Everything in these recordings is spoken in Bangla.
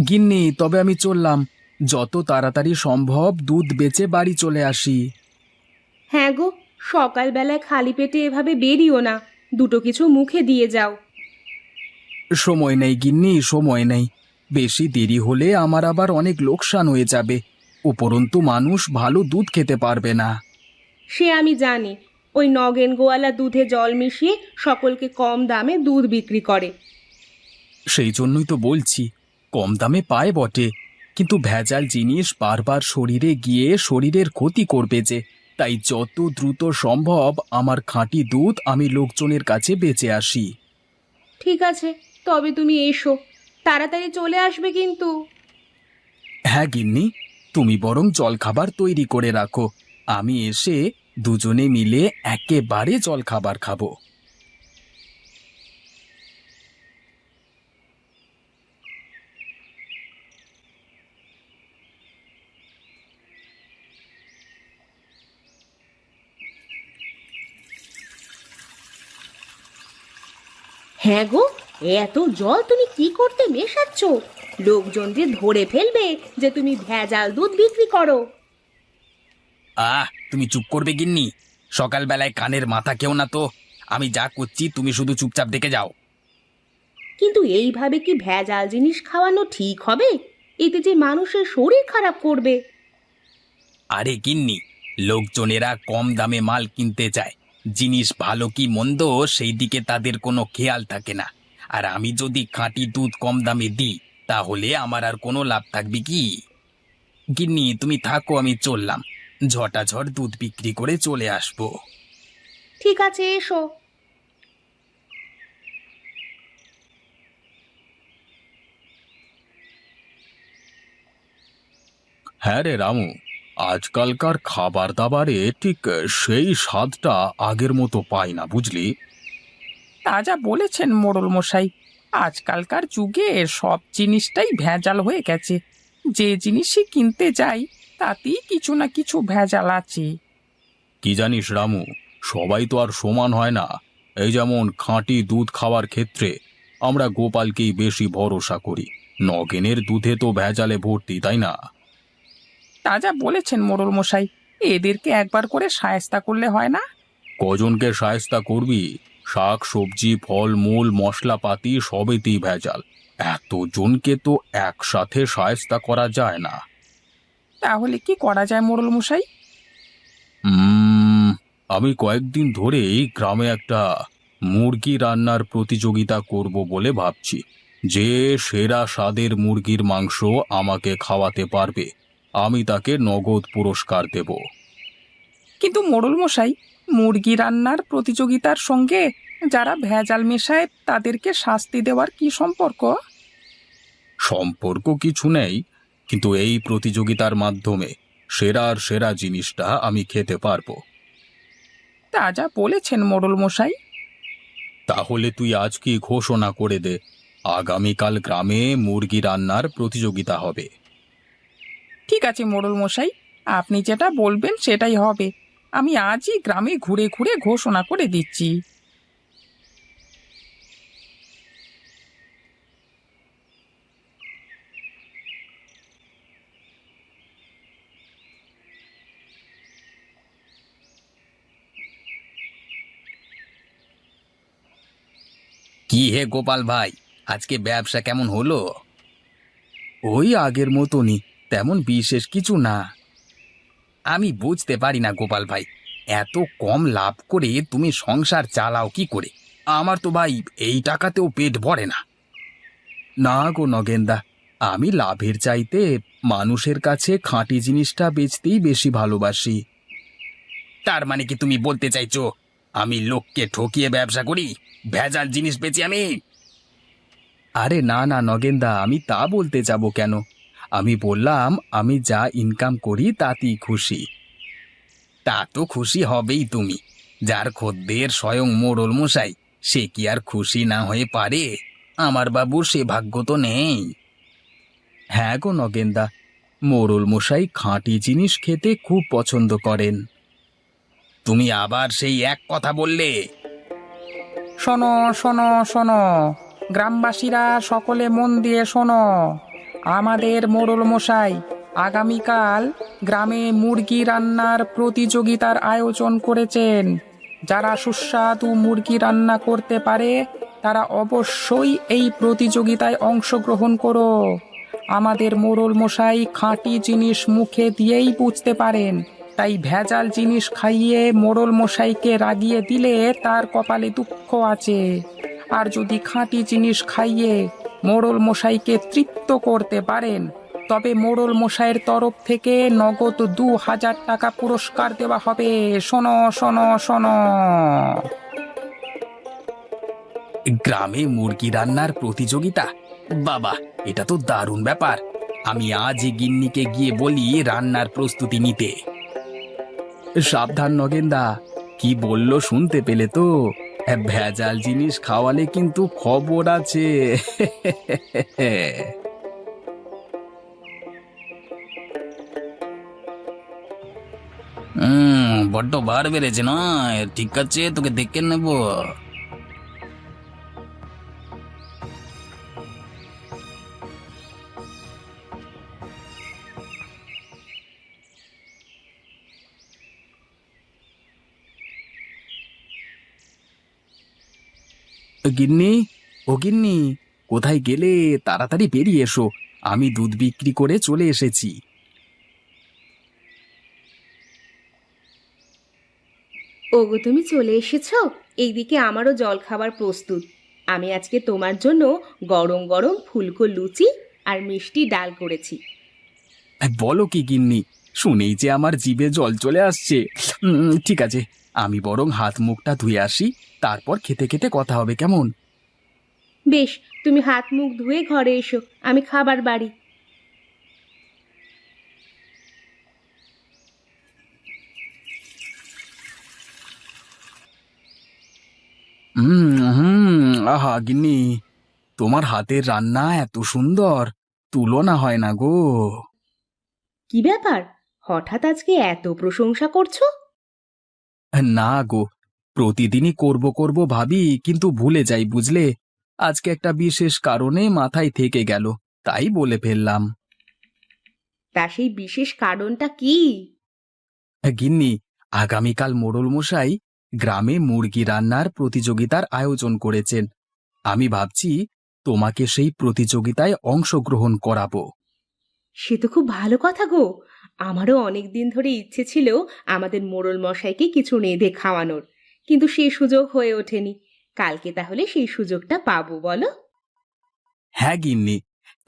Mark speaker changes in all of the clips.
Speaker 1: গিন্নি, তবে আমি চললাম। যত তাড়াতাড়ি সম্ভব দুধ বেচে বাড়ি চলে আসি।
Speaker 2: হ্যাঁ গো, সকালবেলায় খালি পেটে এভাবে বেরিও না, দুটো কিছু মুখে দিয়ে যাও।
Speaker 1: সময় নেই গিন্নি, সময় নেই। বেশি দেরি হলে আমার আবার অনেক লোকসান হয়ে যাবে। উপরন্তু মানুষ ভালো দুধ খেতে পারবে না।
Speaker 2: সে আমি জানি, ওই নগেন গোয়ালা দুধে জল মিশিয়ে সকলকে কম দামে দুধ বিক্রি করে।
Speaker 1: সেই জন্যই তো বলছি, কম দামে পায় বটে, কিন্তু ভেজাল জিনিস বারবার শরীরে গিয়ে শরীরের ক্ষতি করবে যে। তাই যত দ্রুত সম্ভব আমার খাঁটি দুধ আমি লোকজনের কাছে বেচে আসি।
Speaker 2: ঠিক আছে, তবে তুমি এসো, তাড়াতাড়ি চলে আসবে কিন্তু।
Speaker 1: হ্যাঁ গিন্নি, তুমি বরং জলখাবার তৈরি করে রাখো। আমি এসে দুজনে মিলে একেবারে জলখাবার খাবো।
Speaker 2: হ্যাঁ গো, এত জল তুমি কি করতে মেশাচ্ছ? লোকজন যে ধরে ফেলবে যে তুমি ভেজাল দুধ বিক্রি করো।
Speaker 1: তুমি চুপ করবে গিন্নি? সকালবেলায় কানের মাথা কেউ না তো। আমি যা করছি তুমি শুধু চুপচাপ দেখে যাও।
Speaker 2: কিন্তু এইভাবে কি ভেজাল জিনিস খাওয়ানো ঠিক হবে? এতে যে মানুষের শরীর খারাপ করবে।
Speaker 1: আরে গিন্নি, লোকজনেরা কম দামে মাল কিনতে চায়। জিনিস ভালো কি মন্দ সেই দিকে তাদের কোনো খেয়াল থাকে না। আর আমি যদি খাঁটি দুধ কম দামে দিই, তাহলে আমার আর কোনো লাভ থাকবে কি? গিন্নি তুমি থাকো, আমি চললাম। ঝটাঝট দুধ বিক্রি করে চলে আসবো।
Speaker 2: ঠিক আছে, এসো।
Speaker 1: হ্যাঁ রে রামু, আজকালকার খাবার দাবারে ঠিক সেই স্বাদটা আগের মতো পাই না, বুঝলি?
Speaker 3: তা যা বলেছেন মোড়ল মশাই, আজকালকার যুগে সব জিনিসটাই ভেজাল হয়ে গেছে। যে জিনিসই কিনতে যাই তাতেই কিছু না কিছু ভেজাল আছে।
Speaker 1: কি জানিস রামু, সবাই তো আর সমান হয় না। এই যেমন খাঁটি দুধ খাওয়ার ক্ষেত্রে আমরা গোপালকেই বেশি ভরসা করি। নগেনের দুধে তো ভেজালে ভর্তি, তাই না?
Speaker 3: তা যা বলেছেন মোড়ল মশাই, এদেরকে একবার করে শায়েস্তা করলে হয় না?
Speaker 1: কজনকে শায়েস্তা করবি? শাক সবজি ফলমূল মশলাপাতি সবেতেই ভেজাল। এতজনকে তো একসাথে শায়েস্তা করা যায় না।
Speaker 3: তাহলে কি করা যায় মোড়ল মশাই?
Speaker 1: উম, আমি কয়েকদিন ধরেই গ্রামে একটা মুরগি রান্নার প্রতিযোগিতা করব বলে ভাবছি। যে সেরা স্বাদের মুরগির মাংস আমাকে খাওয়াতে পারবে, আমি তাকে নগদ পুরস্কার দেব।
Speaker 3: কিন্তু মোড়ল মশাই, মুরগি রান্নার প্রতিযোগিতার সঙ্গে যারা ভেজাল মেশায় তাদেরকে শাস্তি দেওয়ার কি সম্পর্ক?
Speaker 1: সম্পর্ক কিছু নেই, কিন্তু এই প্রতিযোগিতার মাধ্যমে সেরার সেরা জিনিসটা আমি খেতে পারবো।
Speaker 3: তা যা বলেছেন মোড়ল মশাই।
Speaker 1: তাহলে তুই আজকে ঘোষণা করে দে, আগামীকাল গ্রামে মুরগি রান্নার প্রতিযোগিতা হবে।
Speaker 3: ঠিক আছে মোড়ল মশাই, আপনি যেটা বলবেন সেটাই হবে। আমি আজই গ্রামে ঘুরে ঘুরে ঘোষণা করে দিচ্ছি।
Speaker 1: কি হে গোপাল ভাই, আজকে ব্যবসা কেমন হলো? ওই আগের মতনই, তেমন বিশেষ কিছু না। আমি বুঝতে পারি না গোপাল ভাই, এত কম লাভ করে তুমি সংসার চালাও কি করে? আমার তো ভাই এই টাকাতেও পেট ভরে না। না গো নগেনদা, আমি লাভের চাইতে মানুষের কাছে খাঁটি জিনিসটা বেচতেই বেশি ভালোবাসি। তার মানে কি তুমি বলতে চাইছো আমি লোককে ঠকিয়ে ব্যবসা করি, ভেজাল জিনিস বেচি আমি? আরে না না নগেনদা, আমি তা বলতে যাব কেন? আমি বললাম আমি যা ইনকাম করি তাতেই খুশি। তা তো খুশি হবেই তুমি, যার খদ্দের স্বয়ং মোড়ল মশাই, সে কি আর খুশি না হয়ে পারে? আমার বাবুর সে ভাগ্য তো নেই। হ্যাঁ গো নগেনদা, মোড়ল মশাই খাঁটি জিনিস খেতে খুব পছন্দ করেন। তুমি আবার সেই এক কথা বললে?
Speaker 3: শোনো শোনো শোনো, গ্রামবাসীরা সকলে মন দিয়ে শোনো। আমাদের মোড়ল মশাই আগামীকাল গ্রামে মুরগি রান্নার প্রতিযোগিতার আয়োজন করেছেন। যারা সুস্বাদু মুরগি রান্না করতে পারে তারা অবশ্যই এই প্রতিযোগিতায় অংশগ্রহণ করো। আমাদের মোড়ল মশাই খাঁটি জিনিস মুখে দিয়েই বুঝতে পারেন, তাই ভেজাল জিনিস খাইয়ে মোড়ল মশাইকে রাগিয়ে দিলে তার কপালে দুঃখ আছে। আর যদি খাঁটি জিনিস খাইয়ে মোড়ল মশাইকে তৃপ্ত করতে পারেন তবে মোড়ল মশাইয়ের তরফ থেকে নগদ 2000 টাকা পুরস্কার দেওয়া হবে। শোনো শোনো শোনো।
Speaker 1: গ্রামে মুরগি রান্নার প্রতিযোগিতা? বাবা, এটা তো দারুণ ব্যাপার। আমি আজই গিন্নিকে গিয়ে বলি রান্নার প্রস্তুতি নিতে। সাবধান নগেনদা, কি বললো শুনতে পেলে তো? ভেজাল জিনিস খাওয়ালে কিন্তু খবর আছে। বড্ড বার বেড়েছে না? ঠিক আছে, তোকে দেখে নেব। গিন্নি, ও গিন্নি, কোথায় গেলে? তাড়াতাড়ি বেরিয়ে এসো, আমি দুধ বিক্রি করে চলে এসেছি।
Speaker 2: ওগো, তুমি চলে এসেছো? এইদিকে আমারও জল খাবার প্রস্তুত। আমি আজকে তোমার জন্য গরম গরম ফুলকো লুচি আর মিষ্টি ডাল করেছি।
Speaker 1: বলো কি গিন্নি, শুনেই যে আমার জিভে জল চলে আসছে। ঠিক আছে, আমি বরং হাত মুখটা ধুয়ে আসি, তারপর খেতে খেতে কথা হবে, কেমন?
Speaker 2: বেশ, তুমি হাত মুখ ধুয়ে ঘরে এসো, আমি খাবার বাড়ি।
Speaker 1: আহা গিন্নি, তোমার হাতের রান্না এত সুন্দর, তুলনা হয় না গো।
Speaker 2: কি ব্যাপার, হঠাৎ আজকে এত প্রশংসা করছো?
Speaker 1: না গো, প্রতিদিনই করব করব ভাবি, কিন্তু ভুলে যাই বুঝলে। আজকে একটা বিশেষ কারণে মাথায় থেকে গেল, তাই বলে ফেললাম।
Speaker 2: তা সেই বিশেষ কারণটা কি?
Speaker 1: গিন্নি, আগামীকাল মোড়ল মশাই গ্রামে মুরগি রান্নার প্রতিযোগিতার আয়োজন করেছেন। আমি ভাবছি তোমাকে সেই প্রতিযোগিতায় অংশগ্রহণ করাবো।
Speaker 2: সে তো খুব ভালো কথা গো। আমারও অনেক দিন ধরে ইচ্ছে ছিল আমাদের মোড়ল মশাইকে কিছু রেঁধে খাওয়ানোর, কিন্তু সেই সুযোগ হয়ে ওঠেনি। কালকে তাহলে সেই সুযোগটা পাবো, বলো?
Speaker 1: হ্যাঁ গিন্নি,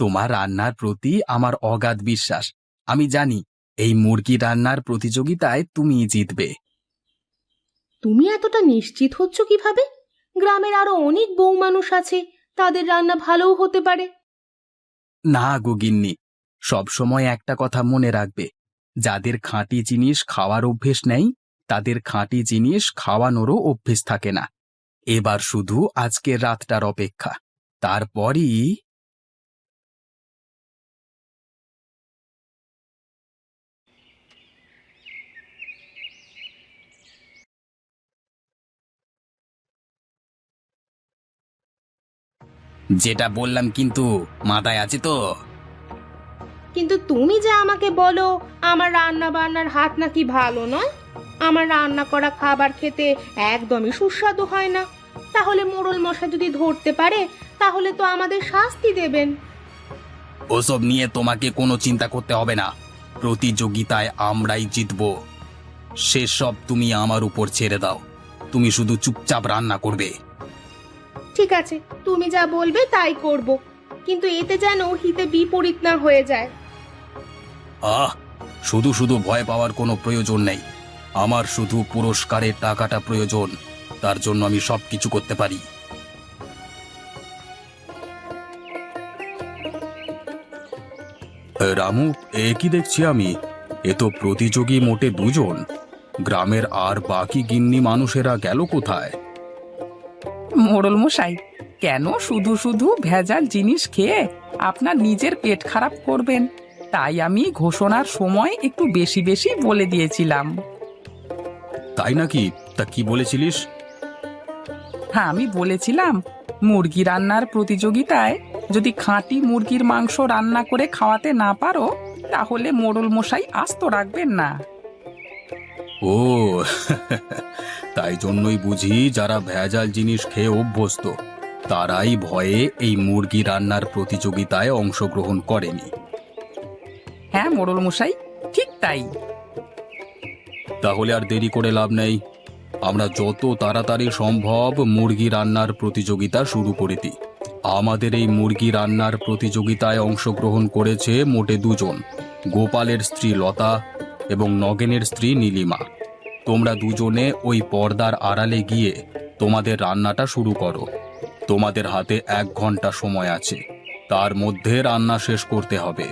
Speaker 1: তোমার রান্নার প্রতি আমার অগাধ বিশ্বাস। আমি জানি এই মুরগি রান্নার প্রতিযোগিতায় তুমি জিতবে।
Speaker 2: তুমি এতটা নিশ্চিত হচ্ছ কিভাবে? গ্রামের আরো অনেক বউ মানুষ আছে, তাদের রান্না ভালোও হতে পারে।
Speaker 1: না গো গিন্নি, সবসময় একটা কথা মনে রাখবে, যাদের খাঁটি জিনিস খাওয়ার অভ্যেস নেই তাদের খাঁটি জিনিস খাওয়ানোরও অভ্যেস থাকে না। এবার শুধু আজকের রাতটার অপেক্ষা, তারপরই। যেটা বললাম কিন্তু মাথায় আছে তো?
Speaker 2: কিন্তু তুমি যে আমাকে বলো আমার রান্না বান্নার হাত নাকি ভালো নয়, আমার রান্না করা খাবার খেতে একদমই সুস্বাদু হয় না, তাহলে মোড়ল মশাই যদি ধরতে পারে তাহলে তো আমাদের শাস্তি দেবেন।
Speaker 1: ওসব নিয়ে তোমাকে কোনো চিন্তা করতে হবে না, প্রতিযোগিতায় আমরাই জিতব। সেসব তুমি আমার উপর ছেড়ে দাও, তুমি শুধু চুপচাপ রান্না করবে।
Speaker 2: ঠিক আছে, তুমি যা বলবে তাই করব, কিন্তু এতে যেন হিতে বিপরীত না হয়ে যায়।
Speaker 1: আহ, শুধু শুধু ভয় পাওয়ার কোনো প্রয়োজন নেই। আমার শুধু পুরস্কারের টাকাটা প্রয়োজন, তার জন্য আমি সবকিছু করতে পারি। রামু, এ কি দেখছি আমি? এ তো প্রতিযোগী মোটে দুজন। গ্রামের আর বাকি গিন্নি মানুষেরা গেল কোথায়?
Speaker 3: মোড়ল মশাই, কেন শুধু শুধু ভেজাল জিনিস খেয়ে আপনার নিজের পেট খারাপ করবেন? তাই আমি ঘোষণার সময় একটু বেশি বেশি বলে দিয়েছিলাম।
Speaker 1: তাই নাকি? তা কি বলেছিলিস?
Speaker 3: হ্যাঁ, আমি বলেছিলাম মুরগি রান্নার প্রতিযোগিতায় যদি খাঁটি মুরগির মাংস রান্না করে খাওয়াতে না পারো তাহলে মোড়ল মশাই আস্ত রাখবেন না।
Speaker 1: ও তাই জন্যই বুঝি যারা ভেজাল জিনিস খেয়ে অভ্যস্ত তারাই ভয়ে এই মুরগি রান্নার প্রতিযোগিতায় অংশগ্রহণ করেনি।
Speaker 3: হ্যাঁ মোড়ল মশাই, ঠিক তাই।
Speaker 1: তাহলে আর দেরি করে লাভ নেই, আমরা যত তাড়াতাড়ি সম্ভব মুরগি রান্নার প্রতিযোগিতা শুরু করে দিই। আমাদের এই মুরগি রান্নার প্রতিযোগিতায় অংশগ্রহণ করেছে মোটে দুজন, গোপালের স্ত্রী লতা এবং নগেনের স্ত্রী নীলিমা। তোমরা দুজনে ওই পর্দার আড়ালে গিয়ে তোমাদের রান্নাটা শুরু করো। তোমাদের হাতে 1 ঘন্টা সময় আছে, তার মধ্যে রান্না শেষ করতে হবে।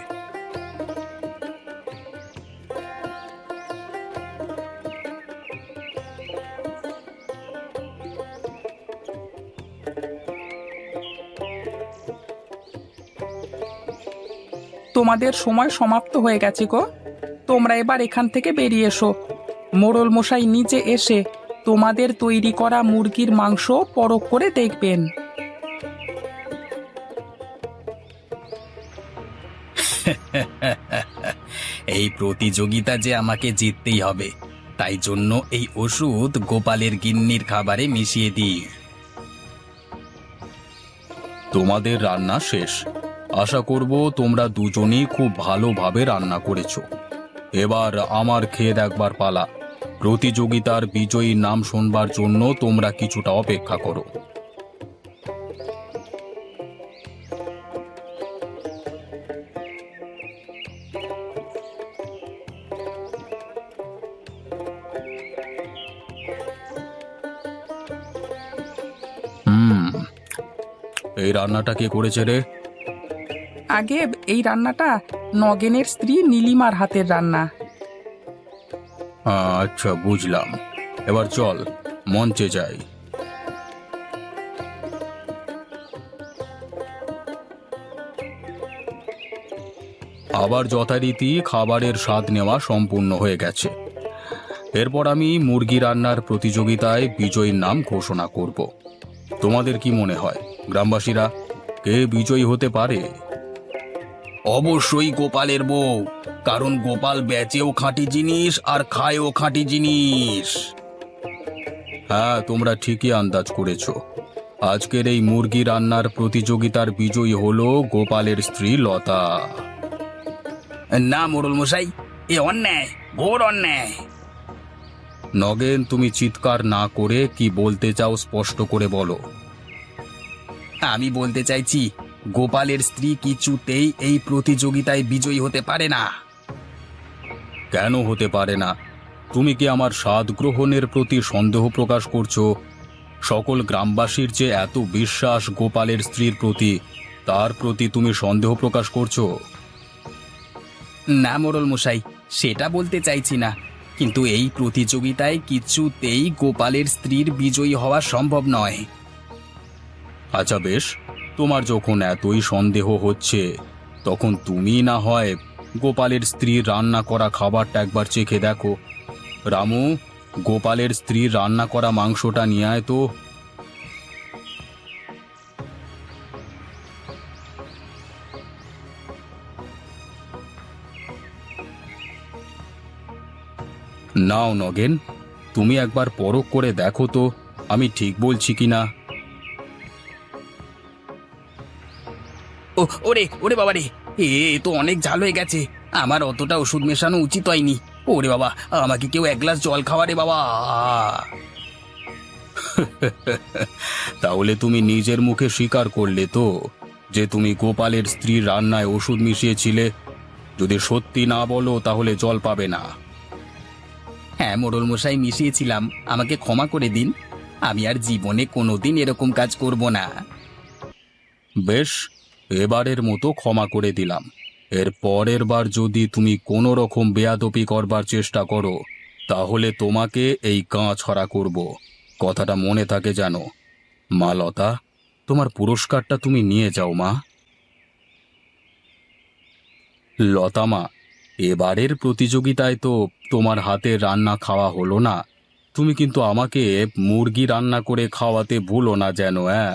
Speaker 3: তোমাদের সময় সমাপ্ত হয়ে গেছে গো, তোমরা এবার এখান থেকে বেরিয়ে এসো। মোড়ল মশাই নিজে এসে তোমাদের তৈরি করা মুরগির মাংস পরখ করে দেখবেন।
Speaker 1: এই প্রতিযোগিতা যে আমাকে জিততেই হবে, তাই জন্য এই ওষুধ গোপালের গিন্নির খাবারে মিশিয়ে দিই। তোমাদের রান্না শেষ, আশা করব তোমরা দুজনেই খুব ভালোভাবে রান্না করেছো। এবার আমার খেয়ে দেখবার পালা। প্রতিযোগিতার বিজয়ীর নাম শুনবার জন্য তোমরা কিছুটা অপেক্ষা করো। এই রান্নাটা কে করেছে রে?
Speaker 3: আগে এই রান্নাটা নগেনের স্ত্রী নীলিমার হাতের রান্না।
Speaker 1: আচ্ছা, বুঝলাম। এবার চল মঞ্চে যাই। আবার যথারীতি খাবারের স্বাদ নেওয়া সম্পূর্ণ হয়ে গেছে। এরপর আমি মুরগি রান্নার প্রতিযোগিতায় বিজয়ীর নাম ঘোষণা করব। তোমাদের কি মনে হয় গ্রামবাসীরা, কে বিজয়ী হতে পারে? অবশ্যই গোপালের বউ, কারণ গোপাল বেচেও খাঁটি জিনিস আর খায়ও খাঁটি জিনিস। হ্যাঁ, তোমরা ঠিকই আন্দাজ করেছ। আজকের এই মুরগি রান্নার প্রতিযোগিতার বিজয়ী হলো গোপালের স্ত্রী লতা। না মোড়ল মশাই, এ অন্যায়, ঘোর অন্যায়। নগেন, তুমি চিৎকার না করে কি বলতে চাও স্পষ্ট করে বলো। আমি বলতে চাইছি, গোপালের স্ত্রী কিছুতেই এই প্রতিযোগিতায় বিজয়ী হতে পারে না। কেন হতে পারে না? তুমি কি আমার স্বাদ গ্রহণের প্রতি সন্দেহ প্রকাশ করছো? সকল গ্রামবাসীর যে এত বিশ্বাস গোপালের স্ত্রীর প্রতি, তার প্রতি তুমি সন্দেহ প্রকাশ করছো? না মোড়ল মশাই, সেটা বলতে চাইছি না, কিন্তু এই প্রতিযোগিতায় কিছুতেই গোপালের স্ত্রীর বিজয়ী হওয়া সম্ভব নয়। আচ্ছা বেশ, তোমার যখন এতই সন্দেহ হচ্ছে, তখন তুমি না হয় গোপালের স্ত্রীর রান্না করা খাবারটা একবার চেখে দেখো। রামু, গোপালের স্ত্রীর রান্না করা মাংসটা নিয়ে আয় তো। নাও নগেন, তুমি একবার পরখ করে দেখো তো আমি ঠিক বলছি কিনা। ওরে ওরে বাবা রে, এ তো অনেক ঝাল হয়ে গেছে। আমার অতটা ওষুধ মেশানো উচিত হয়নি। ওরে বাবা, আমাকে কেউ 1 গ্লাস জল খাওয়া রে বাবা। তাহলে তুমি নিজের মুখে স্বীকার করলে তো যে তুমি গোপালের স্ত্রীর রান্নায় ওষুধ মিশিয়েছিলে। যদি সত্যি না বলো তাহলে জল পাবে না। হ্যাঁ মোড়ল মশাই, মিশিয়েছিলাম, আমাকে ক্ষমা করে দিন। আমি আর জীবনে কোনোদিন এরকম কাজ করব না। বেশ, এবারের মতো ক্ষমা করে দিলাম। এর পরের বার যদি তুমি কোনো রকম বেয়াদপি করবার চেষ্টা করো, তাহলে তোমাকে এই গা ছড়া করব। কথাটা মনে থাকে জানো। মা লতা, তোমার পুরস্কারটা তুমি নিয়ে যাও মা। লতা মা, এবারের প্রতিযোগিতায় তো তোমার হাতে রান্না খাওয়া হলো না। তুমি কিন্তু আমাকে মুরগি রান্না করে খাওয়াতে ভুলো না যেন। হ্যাঁ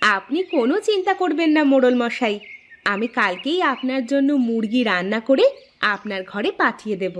Speaker 2: আপনি কোনো চিন্তা করবেন না মোড়ল মশাই, আমি কালকেই আপনার জন্য মুরগি রান্না করে আপনার ঘরে পাঠিয়ে দেব।